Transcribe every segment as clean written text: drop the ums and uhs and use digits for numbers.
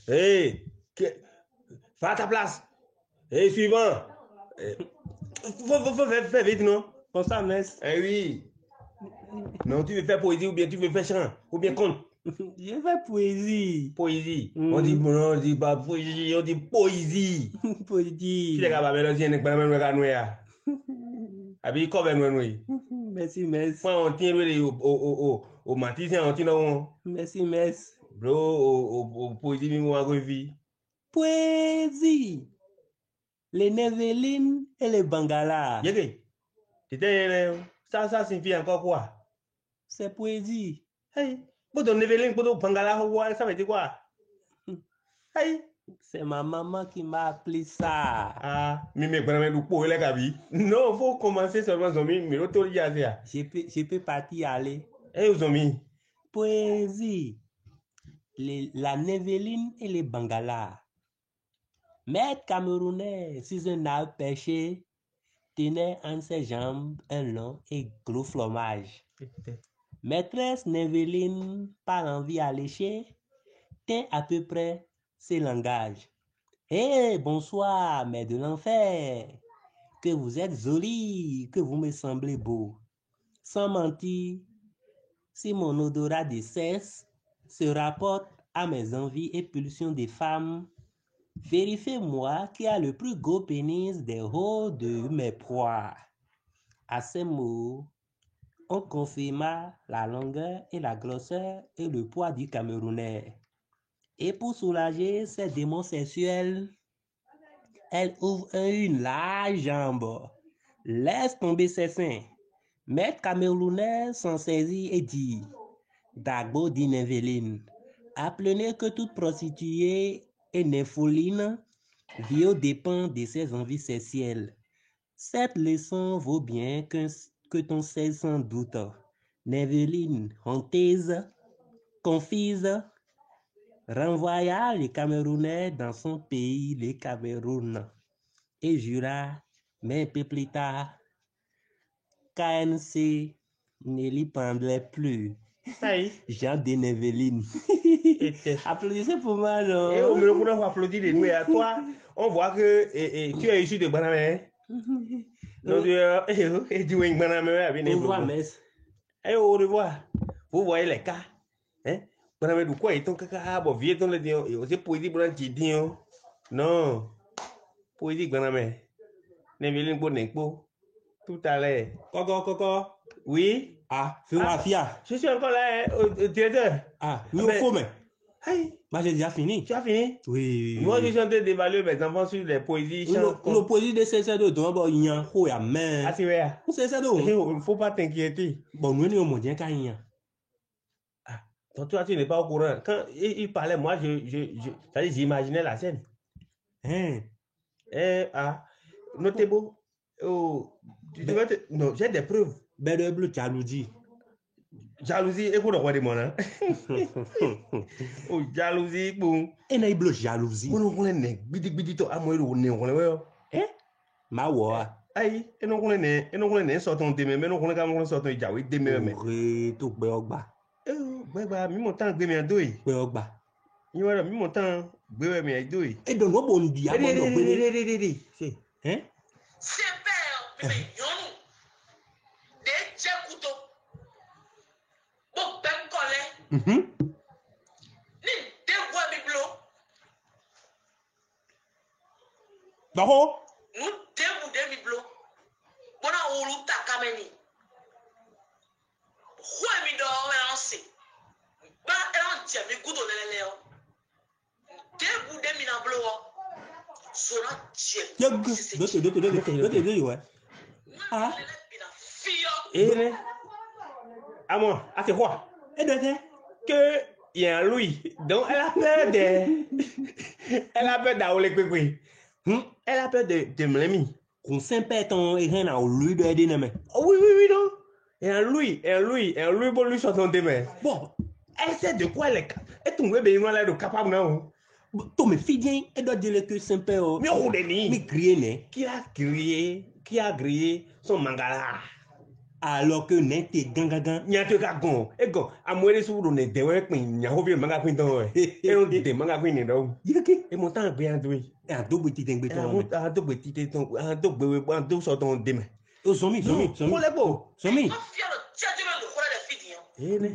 Hey, va à ta place. Hey, suivant. Faut faire vite, non? Comme ça, mais Eh oui. Non, tu veux faire poésie ou bien tu veux faire chant ou bien conte. je fais poésie. Poésie. On dit, non, on dit pas poésie, on dit poésie. Tu es Poésie. capable de dire que je vais nous ya. Abi, comment nous? Merci, merci. Quand on tient au matin, on tient au Merci, merci. bro, au poésie, mais moi, vie. Poésie. Les Névélines et les Bangalas. Yégué, ça signifie encore quoi? C'est poésie. Hey, pour ton Neveling, pour ton Pangala, ça veut dire quoi? Hey, C'est ma maman qui m'a appelé ça. ah, mais pour les gabi. Non, faut commencer seulement zombie, mais l'autre il y a ça. Je peux partir aller. Hey, zombie. Poésie. La Névéline et les Bangalas. Maître camerounais, sous un arbre perché, tenait en ses jambes un long et gros fromage. Maîtresse Névéline, par envie alléchée, tint à peu près ses langages. Eh, bonsoir, mère de l'enfer, que vous êtes jolie, que vous me semblez beau. Sans mentir, si mon odorat de cesse se rapporte à mes envies et pulsions des femmes, vérifiez-moi qui a le plus gros pénis des hauts de mes proies. À ces mots, on confirma la longueur et la grosseur et le poids du Camerounais. Et pour soulager ses démons sexuels, elle ouvre une large jambe, laisse tomber ses seins. Maître Camerounais s'en saisit et dit, Dagbo dit Névéline, apprenez que toute prostituée est nympholine, vit aux dépens de ses envies sexuelles. Cette leçon vaut bien que ton sel sans doute. Névéline, honteuse, confise, renvoya les Camerounais dans son pays, le Cameroun, et jura, mais un peu plus tard, KNC ne l'y pendrait plus. Hey, Jean de Névéline. et Applaudissez pour moi, et au non? milieu pour applaudir les nous et à toi, on voit que tu es issu de Baname. Donc, tu es Baname avec Au les revoir, blogos. mess. Et au revoir. Vous voyez les cas. Hein? Baname du quoi, ils t'ont caca, bon, vieux, ton le dion, et aussi poésie pour un petit dion. Non, poésie Baname. Névéline pour Nekpo. Tout à l'heure. Coco. Oui? Ah, fais-moi fia. Je suis encore là, directeur. Ah, oui, au faux, mais. Hey, Moi, j'ai déjà fini. tu as fini? Oui. Moi, je suis en train d'évaluer mes enfants sur les poésies. Une poésie de CC de don, bon, il y a un haut, mais. Ah, c'est vrai. C'est ça, Il donc. ne faut pas t'inquiéter. Bon, nous, nous, on dit qu'il y a. Ah, donc toi, tu n'es pas au courant. Quand il parlait, moi, c'est-à-dire, j'imaginais la scène. Hein? Notez beau. Oh, non, j'ai des preuves. Ben, de bleu, jalousie. Jalousie, écoute, on va demander. Oh, jalousie, bon. Et n'a bleu jalousie. On a un bidi to amour ou ne on a Eh? Ma wa. Aïe, et non, on a sorti de mais non, on a sorti de jaoui, de mais. Ore, to gbe ogba. Bah, mi montant, gbé mi adoué. Gbe ogba. Il y a mi montant, gbé mi adoué. Et donc, on bon dia, bon, donc, C'est. hein? C'est père, mais yon, des tchèques bon, ben collé, ni des voix biblo, D'accord? nous des biblo, bon, on a ta kameni. Quoi, mi do, lancé. Bah, elle en tient, mi goûte au léo. Des bouts de minablo, sona tchèque. Dote, ouais. Ah. Et à moi, à c'est quoi? Et dote? Que il y a un Louis. Donc elle a peur de. Elle a peur d'aller quick. Elle a peur de Mlemi. Qu'on s'empête en rien à lui de aider, mais. Oui, non. Et un Louis pour lui sortir de main. Bon. Elle sait de quoi elle est. Elle tombe bien, elle est capable, non? Toi, mais fille, elle doit dire que c'est un peu. Mais on est ni. Mais crier, né? Qui a grillé son mangala? Alors que n'était gangagan. Nyato ka gon. E gon. Amwele su do ne dewe pin nya hobi manga pin ton e. E no de manga pin ni do. Yeke. E mo tan gbe an do. Et un double petit ding béton. Un do gbe ti te ton. Un do gbe un do so ton de me. Oh, Somi. Ko le bo. Somi. Ma fière de tchadjou le khora de fidi hein. E ne.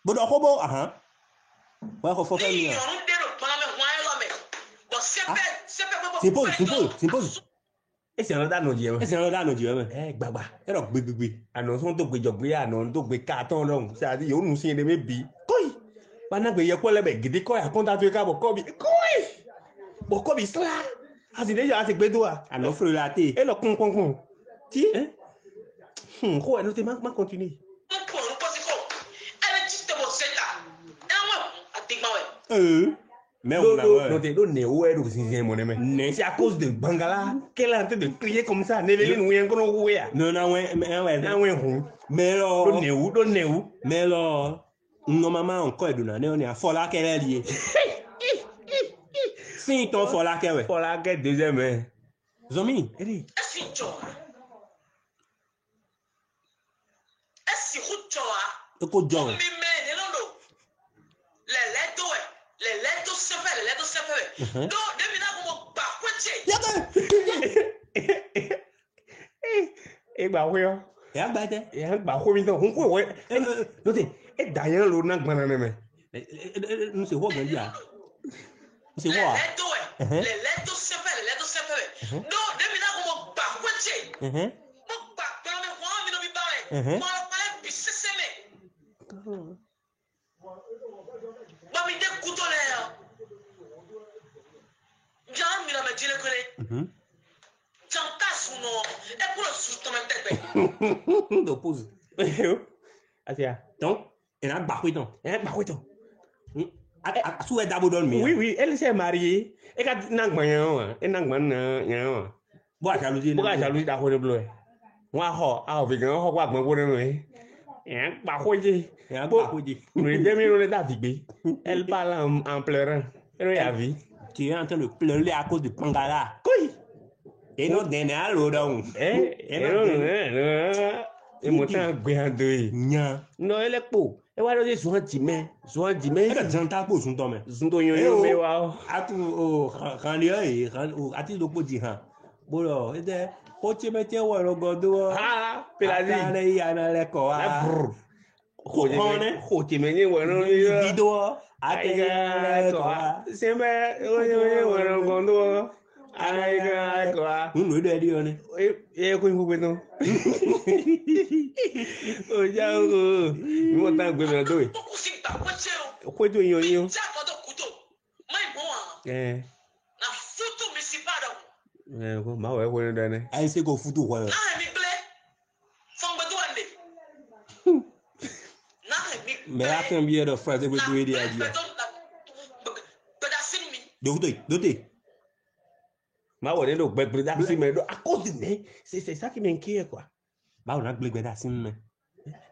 Bodo kobo aha. Wa ko foka Ni ni. on de no bana me hwan lo me. Bon C'est pause. E se an da no je. Et c'est un là no Dieu. Eh gbagba. Et donc gbegbe. Àná son tó gbé jọgbé àná tó gbé káàtọ́ lọ́hùn sí àti yóò nù sí ẹni mébi kóì panágbé yẹ kó lẹ́bẹ̀ gidi kọ́ àkọ́ńtà tó ká bọ̀ kọ́bi kóì bọ̀ kọ́bi sílá a sì léyà a sì gbé tó wa Alors frère la té. ẹ lọ kún tí kó ẹ ló ti má continue. Mais on a L'autre n'est où est le sixième mon ami. C'est à cause de Bangala qu'elle est en train de crier comme ça. Neveline ou un gros oué. Non, ouais. Mais là. L'autre n'est où. Mais là. Non, maman, encore d'une année, on est à Fola qu'elle est liée. Si ton Fola qu'elle est. Fola qu'elle deuxième. Zomi. Est-ce que John. E ba wo yo. E agbate. E ba wo mi don hun ko we. No te e da yan lo na gbana na me. Nous c'est quoi grandia? C'est quoi? Les lettres s'appellent. Non, depuis là comme ba kwetche. Mo ba dans me wa mi no bi bare. Mo la bi seseme. Ba mi de kutole ya. Jam mi na me jile kole. Janta suno. E pour le sous-toment Do pose. Atia. Donc, elle a bakwiton. Bakwiton. A sou d'abo don mi. Oui, elle s'est mariée. Et quand nangman et nangman yan. Bo a jalousie. Bo a jalousie da ko de blo. Wa ho, a vi gan ho wa gbon ko de no e. Ba ko ji. Le demi no le da digbe. Elle parle en pleurant. Elle y a vu. Tu es en train de pleurer à cause du Pangala. Koi. Et non dernier allo donc. Et mon temps gbeando e. Nya. No ele po. E wa lo se so jime. E da janta po sun to me. Sun to yon me wa o. Atu o kan le e kan o ati lo po ji han. Bo lo e de ko che me che wo ro godo. Ha, pelazi. Ana ya na le ko a. Ko che me ni wo no video. Ate ko a. Sembe o ye wo ro godo. Ai quoi. Un de dio ne. E ko ngu gbeton. O ja o. Mo ta gbe me do e. Ko to yon. Na futu misipado. Ko ma we ko ndo ne. Ai se ko futu ko. Na mi ble. Fong bedo ande. Na mi. Mais à combien de fois vous devez dire à Dieu? Doté. Ma wo do gbe da si me do à cause de ne. C'est ça qui m'inquiète quoi. Ba on a gbe da si me.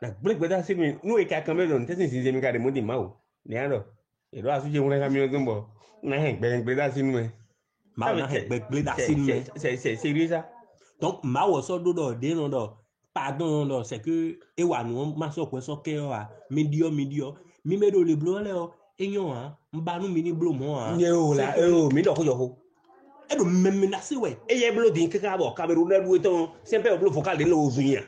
Na gbe da si me. Nu e ka kan me do nte sin mi ka de mo di ma o. Ni ando. E do asu je mo ka mi o tumbo. Na he gbe da si me. Ma on a gbe da si me. C'est sérieux ça. Donc ma wo so do de no do. Pardon do c'est que e wa nu ma so ko so ke o a medio. Mi me do le blo le o. Enyo a mba nu mi ni blo mo a. Nye o la mi do ko yo ho. E do menacé ouais. E ye blo din kaka bo Cameroun na duwe ton sempre blo vocal de lo zunya.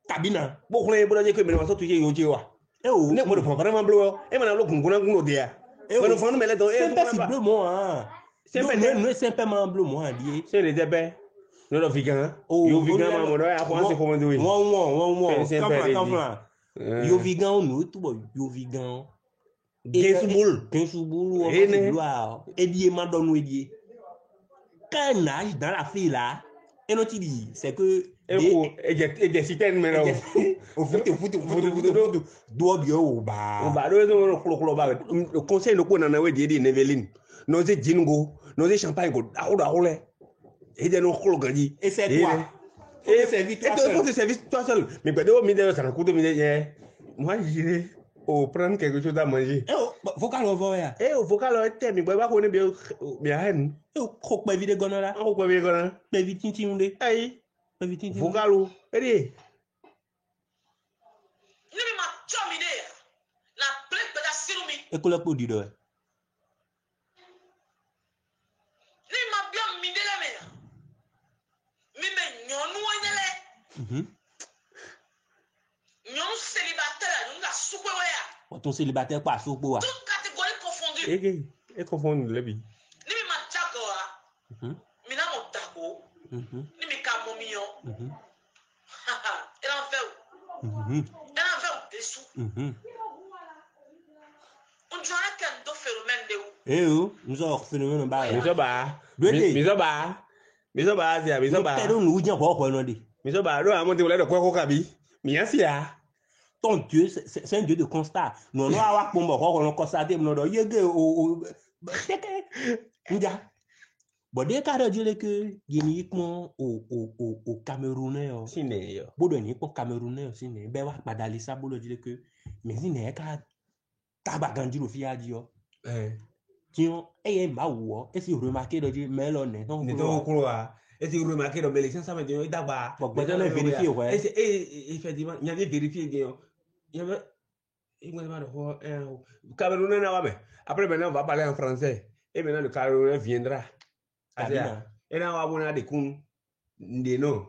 Kabina. Bo ko le blo je ko me so tuje yo je wa. E o. Ne mo do vraiment blo. E ma na lo gunguna guno de ya. E o fonu me le don e sempre blo mo a. Sempre ne simplement blo mo a die. C'est les débats. No do vegan. Yo vegan ma mo do ya ko se ko mo do. Won. Come. Yo vegan no tu bo yo vegan. Gensoubou, on va gloire. Edier m'a donné Edier. Quand on nage dans la file là, et non tu dis, c'est que. Et des citernes maintenant. Au foot, doit bien au bas. Le conseil de quoi on a dit Neveline. Nos jingo, nos champagne, et de nos cologadi. Et c'est quoi? Et c'est service toi seul. Mais peut-être au milieu de ça, moi j'irai. Au prendre quelque chose à manger. Vocal au voya. Vocal au thème, mais pas qu'on est bien. Bien. Croque ma vie de gonala. Croque ma vie de gonala. Ma vie tintimde. Aïe. Vocalo. Allez. Ni ma chomide. La plaque de la sirumi. Et quoi la peau du dos? Ni ma bien mide la mer. Mi me nyonou anyele. Nyonou célibataire, nous la soupe wea. Ton célibataire pas soupe wa. Toute catégorie confondue. Et confondre le bi. Ni mi ma chakoa. Mi na mo tako. Ni mi ka momiyo. Elle en fait. Elle en fait des sous. On dirait qu'un do phénomène de où. Eh oh, nous avons phénomène ba. Misoba, zia, misoba. T'es donc nous dire quoi non dit. Misoba, do amonte wala de quoi kabi. Miasia. Ton Dieu, c'est un Dieu de constat. Non, non, avoir pour moi, on constate, non, non, yége au. Bon, dès qu'à dire que uniquement au Camerounais, Sine. Boudoni pour Camerounais aussi, ne, ben wa pas d'aller ça, boudoni dire que, mais il n'est qu'à tabagandi le fiat dire. Tiens, et ma ou, et si vous remarquez de dire, mais l'on est donc. Ne donc quoi. Et si vous remarquez dans l'élection, ça veut dire d'abord. Bon, ben on a vérifié, ouais. Et effectivement, il y avait vérifié. Il y avait. Camerounais n'a pas. Après, maintenant, on va parler en français. Et maintenant, le Camerounais viendra. Et là, on va avoir des coups. Des noms.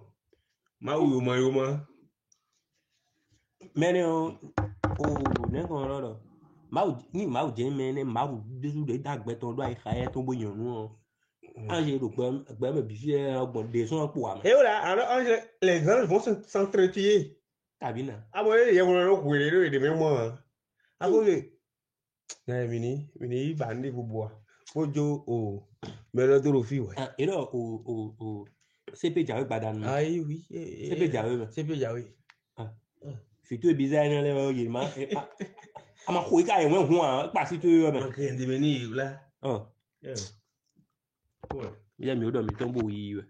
Maouyoma. Mais non, n'est-ce pas? Ni mau je mene mau desu de dagbeton do ai khaye to boyan nu anje do gbe me bi bon de son po am et voilà alors les gens vont s'entretuer tabina abo ye wono ko re de memo abo le na mini bandi buboa ojo o me lo to fi we et là o CP jawe badan ah oui CP jawe ah fitu bizarre na le yema ama khoi ka enwe hu an pa si to yo me ke ndimeni la ya mi o do mi ton bo yi